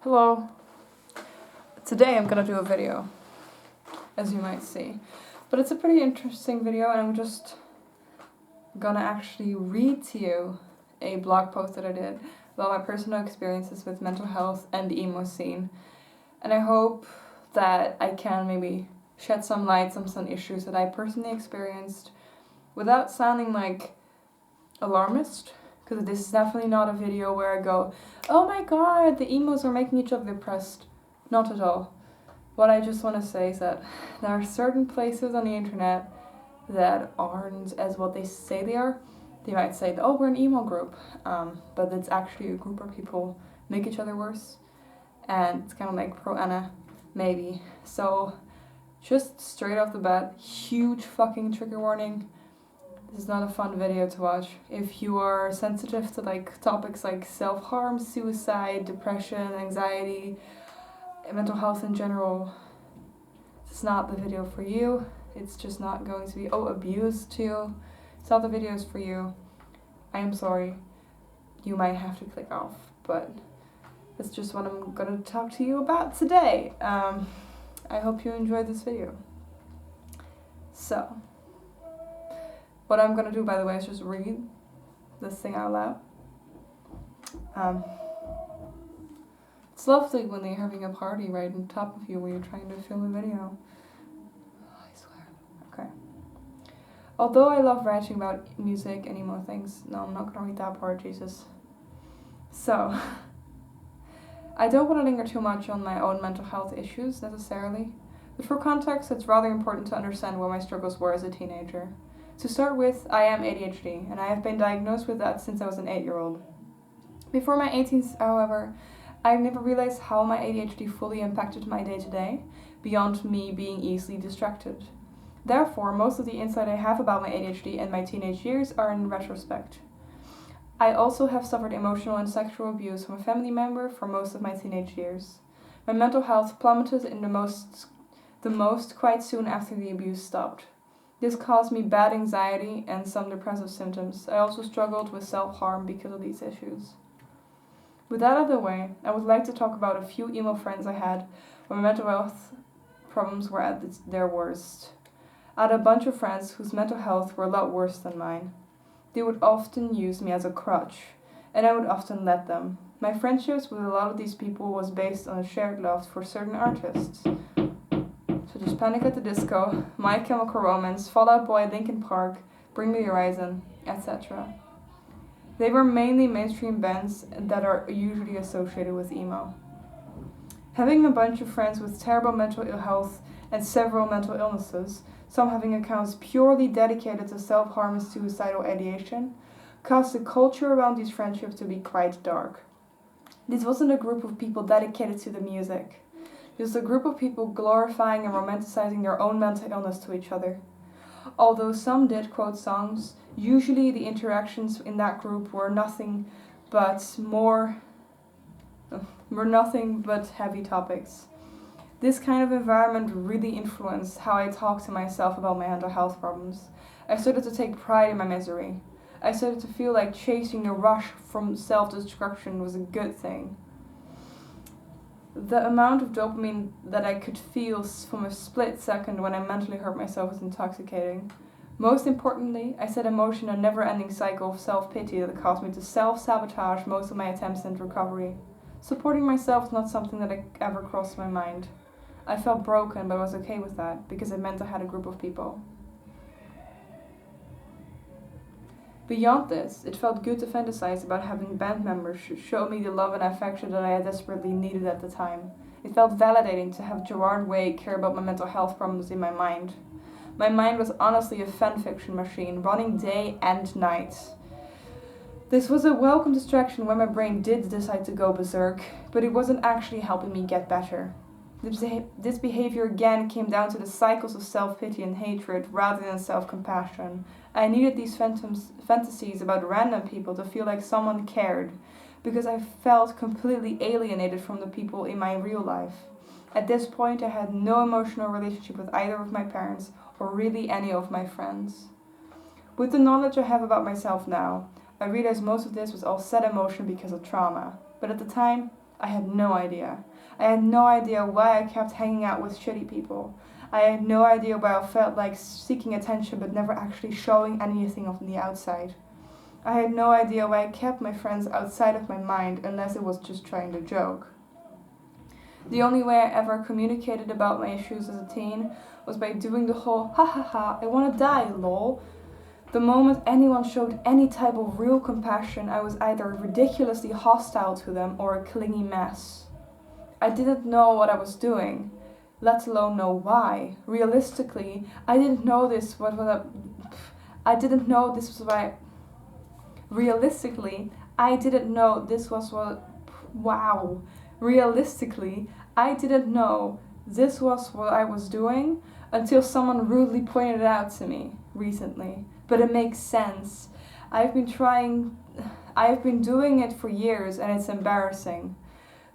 Hello. Today I'm gonna do a video, as you might see. But it's a pretty interesting video and I'm just gonna actually read to you a blog post that I did about my personal experiences with mental health and the emo scene. And I hope that I can maybe shed some light on some issues that I personally experienced without sounding like alarmist. Because this is definitely not a video where I go, oh my god, the emos are making each other depressed. Not at all. What I just want to say is that there are certain places on the internet that aren't as what they say they are. They might say, oh, we're an emo group, but it's actually a group where people make each other worse. And it's kind of like pro-ana, maybe. So, just straight off the bat, huge fucking trigger warning. This is not a fun video to watch. If you are sensitive to topics like self-harm, suicide, depression, anxiety, mental health in general, it's not the video for you. It's just not going to be, abuse too. It's not the videos for you. I am sorry. You might have to click off, but that's just what I'm gonna talk to you about today. I hope you enjoyed this video. So, what I'm gonna do, by the way, is just read this thing out loud. It's lovely when they're having a party right on top of you when you're trying to film a video. I swear. Okay. Although I love writing about music and emo things, no, I'm not gonna read that part, Jesus. So, I don't want to linger too much on my own mental health issues necessarily, but for context, it's rather important to understand what my struggles were as a teenager. To start with, I am ADHD, and I have been diagnosed with that since I was an 8-year-old. Before my 18th, however, I never realized how my ADHD fully impacted my day-to-day, beyond me being easily distracted. Therefore, most of the insight I have about my ADHD and my teenage years are in retrospect. I also have suffered emotional and sexual abuse from a family member for most of my teenage years. My mental health plummeted in the most quite soon after the abuse stopped. This caused me bad anxiety and some depressive symptoms. I also struggled with self-harm because of these issues. With that out of the way, I would like to talk about a few emo friends I had when my mental health problems were at their worst. I had a bunch of friends whose mental health were a lot worse than mine. They would often use me as a crutch, and I would often let them. My friendships with a lot of these people was based on a shared love for certain artists, such as Panic at the Disco, My Chemical Romance, Fall Out Boy, Linkin Park, Bring Me the Horizon, etc. They were mainly mainstream bands that are usually associated with emo. Having a bunch of friends with terrible mental ill health and several mental illnesses, some having accounts purely dedicated to self-harm and suicidal ideation, caused the culture around these friendships to be quite dark. This wasn't a group of people dedicated to the music. It was a group of people glorifying and romanticizing their own mental illness to each other. Although some did quote songs, usually the interactions in that group were nothing but heavy topics. This kind of environment really influenced how I talked to myself about my mental health problems. I started to take pride in my misery. I started to feel like chasing the rush from self-destruction was a good thing. The amount of dopamine that I could feel from a split second when I mentally hurt myself was intoxicating. Most importantly, I set in motion a never-ending cycle of self-pity that caused me to self-sabotage most of my attempts at recovery. Supporting myself was not something that ever crossed my mind. I felt broken, but I was okay with that, because it meant I had a group of people. Beyond this, it felt good to fantasize about having band members show me the love and affection that I desperately needed at the time. It felt validating to have Gerard Way care about my mental health problems in my mind. My mind was honestly a fanfiction machine, running day and night. This was a welcome distraction when my brain did decide to go berserk, but it wasn't actually helping me get better. This behavior again came down to the cycles of self-pity and hatred rather than self-compassion. I needed these fantasies about random people to feel like someone cared, because I felt completely alienated from the people in my real life. At this point, I had no emotional relationship with either of my parents or really any of my friends. With the knowledge I have about myself now, I realize most of this was all set in motion because of trauma, but at the time, I had no idea. I had no idea why I kept hanging out with shitty people. I had no idea why I felt like seeking attention but never actually showing anything on the outside. I had no idea why I kept my friends outside of my mind unless it was just trying to joke. The only way I ever communicated about my issues as a teen was by doing the whole ha ha ha, I wanna die, lol. The moment anyone showed any type of real compassion, I was either ridiculously hostile to them or a clingy mess. I didn't know what I was doing, let alone know why. Realistically, I didn't know this was what I didn't know this was why. Realistically, I didn't know this was what. Wow. Realistically, I didn't know this was what I was doing until someone rudely pointed it out to me recently. But it makes sense. I've been doing it for years and it's embarrassing.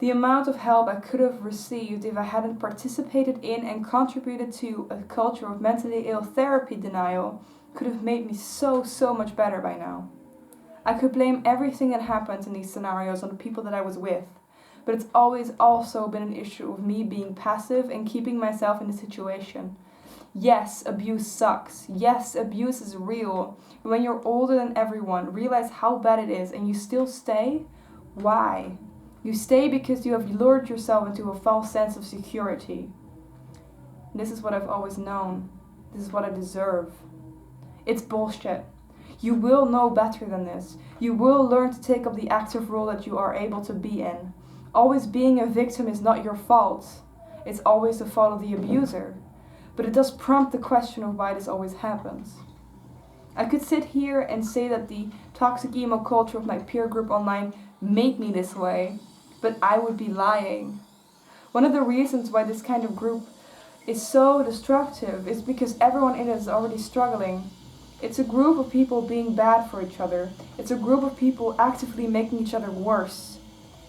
The amount of help I could have received if I hadn't participated in and contributed to a culture of mentally ill therapy denial could have made me so much better by now. I could blame everything that happened in these scenarios on the people that I was with, but it's always also been an issue of me being passive and keeping myself in the situation. Yes, abuse sucks. Yes, abuse is real. When you're older than everyone, realize how bad it is and you still stay? Why? You stay because you have lured yourself into a false sense of security. This is what I've always known. This is what I deserve. It's bullshit. You will know better than this. You will learn to take up the active role that you are able to be in. Always being a victim is not your fault. It's always the fault of the abuser. But it does prompt the question of why this always happens. I could sit here and say that the toxic emo culture of my peer group online made me this way, but I would be lying. One of the reasons why this kind of group is so destructive is because everyone in it is already struggling. It's a group of people being bad for each other. It's a group of people actively making each other worse.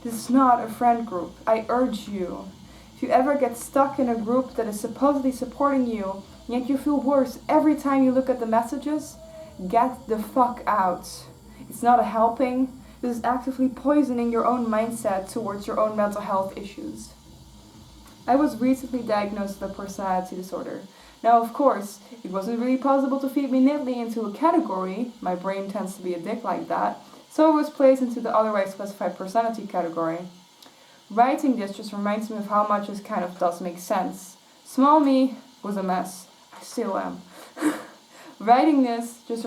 This is not a friend group. I urge you. If you ever get stuck in a group that is supposedly supporting you, yet you feel worse every time you look at the messages, get the fuck out. It's not a helping. This is actively poisoning your own mindset towards your own mental health issues. I was recently diagnosed with a personality disorder. Now, of course, it wasn't really possible to feed me neatly into a category. My brain tends to be a dick like that. So I was placed into the otherwise specified personality category. Writing this just reminds me of how much this kind of does make sense. Small me was a mess. I still am. Writing this just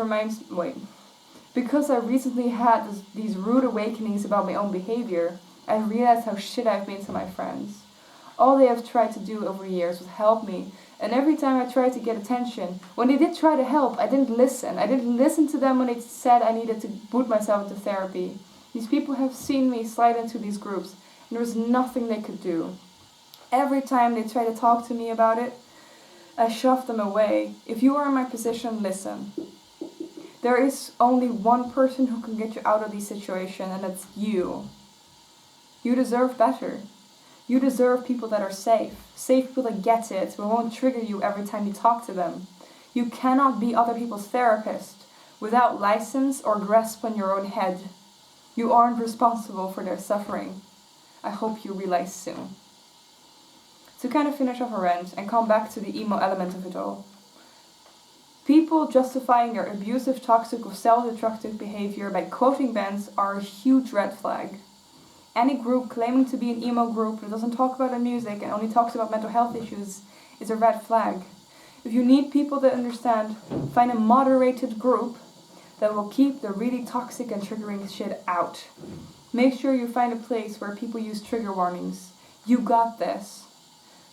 because I recently had these rude awakenings about my own behavior, I realized how shit I've been to my friends. All they have tried to do over years was help me, and every time I tried to get attention, when they did try to help, I didn't listen. I didn't listen to them when they said I needed to put myself into therapy. These people have seen me slide into these groups, and there was nothing they could do. Every time they try to talk to me about it, I shove them away. If you are in my position, listen. There is only one person who can get you out of these situations, and that's you. You deserve better. You deserve people that are safe. Safe people that get it, who won't trigger you every time you talk to them. You cannot be other people's therapist without license or grasp on your own head. You aren't responsible for their suffering. I hope you realize soon. To kind of finish off a rant and come back to the emo element of it all. People justifying their abusive, toxic, or self-destructive behavior by quoting bands are a huge red flag. Any group claiming to be an emo group that doesn't talk about their music and only talks about mental health issues is a red flag. If you need people that understand, find a moderated group that will keep the really toxic and triggering shit out. Make sure you find a place where people use trigger warnings. You got this.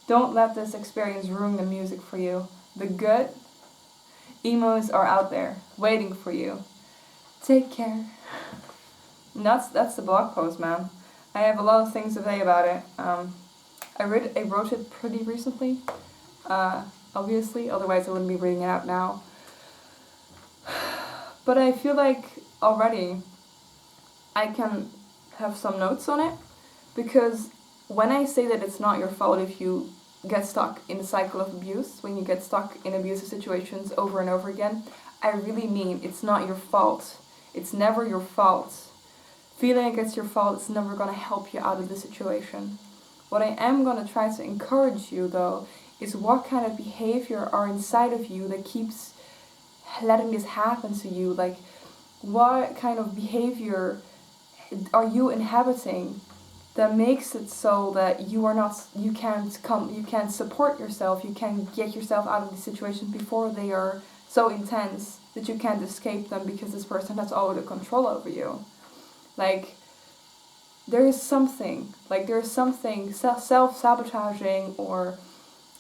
Don't let this experience ruin the music for you. The good emos are out there, waiting for you. Take care. And that's the blog post, man. I have a lot of things to say about it. I wrote it pretty recently, obviously, otherwise I wouldn't be reading it out now. But I feel like already I can have some notes on it, because when I say that it's not your fault if you get stuck in the cycle of abuse, when you get stuck in abusive situations over and over again, I really mean it's not your fault. It's never your fault. feeling like it's your fault is never gonna help you out of the situation. What I am gonna try to encourage you though is what kind of behavior are inside of you that keeps letting this happen to you. Like, what kind of behavior are you inhabiting that makes it so that you can't support yourself, you can't get yourself out of these situations before they are so intense that you can't escape them because this person has all the control over you. Like, there's something self-sabotaging, or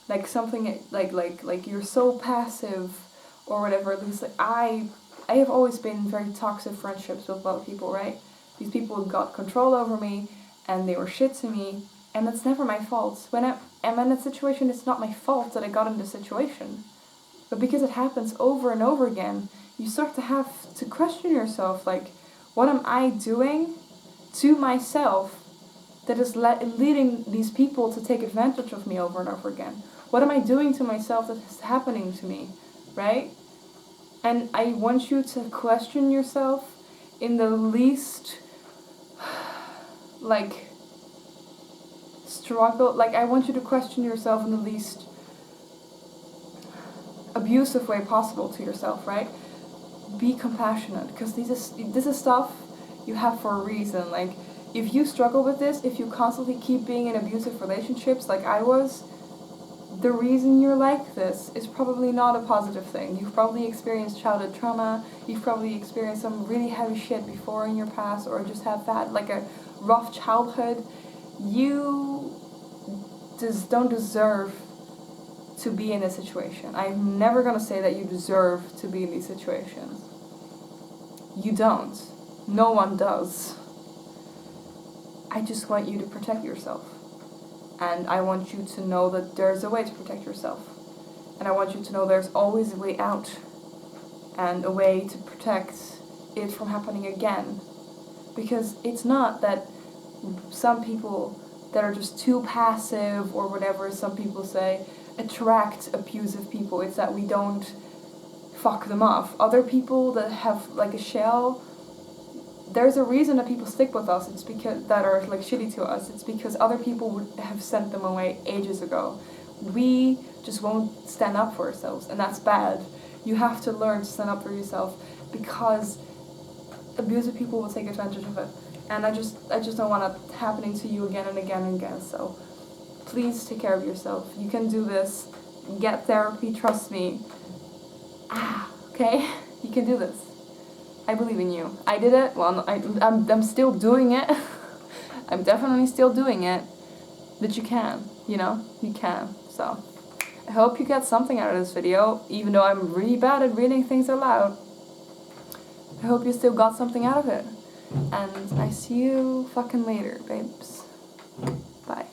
like something like you're so passive or whatever. At least like I have always been in very toxic friendships with a lot of people, right? These people got control over me and they were shit to me, and that's never my fault. When I'm in a situation, it's not my fault that I got in this situation. But because it happens over and over again, you start to have to question yourself, like, what am I doing to myself that is leading these people to take advantage of me over and over again? What am I doing to myself that is happening to me, right? And I want you to question yourself in the least, like, struggle. Like, I want you to question yourself in the least abusive way possible to yourself, right? Be compassionate, because this is stuff you have for a reason. Like, if you struggle with this, if you constantly keep being in abusive relationships like I was, the reason you're like this is probably not a positive thing. You've probably experienced childhood trauma, you've probably experienced some really heavy shit before in your past, or just have had like a rough childhood. You just don't deserve to be in a situation. I'm never gonna say that you deserve to be in these situations. You don't. No one does. I just want you to protect yourself. And I want you to know that there's a way to protect yourself. And I want you to know there's always a way out. And a way to protect it from happening again. Because it's not that some people that are just too passive or whatever some people say attract abusive people. It's that we don't fuck them off. Other people that have like a shell, there's a reason that people stick with us. It's because that are like shitty to us. It's because other people would have sent them away ages ago. We just won't stand up for ourselves, and that's bad. You have to learn to stand up for yourself, because abusive people will take advantage of it. And I just don't want it happening to you again and again and again. So please take care of yourself. You can do this. Get therapy, trust me. Okay? You can do this. I believe in you. I did it. Well, I'm still doing it. I'm definitely still doing it. But you can, you know? You can. So I hope you get something out of this video, even though I'm really bad at reading things aloud. I hope you still got something out of it. And I see you fucking later, babes. Bye.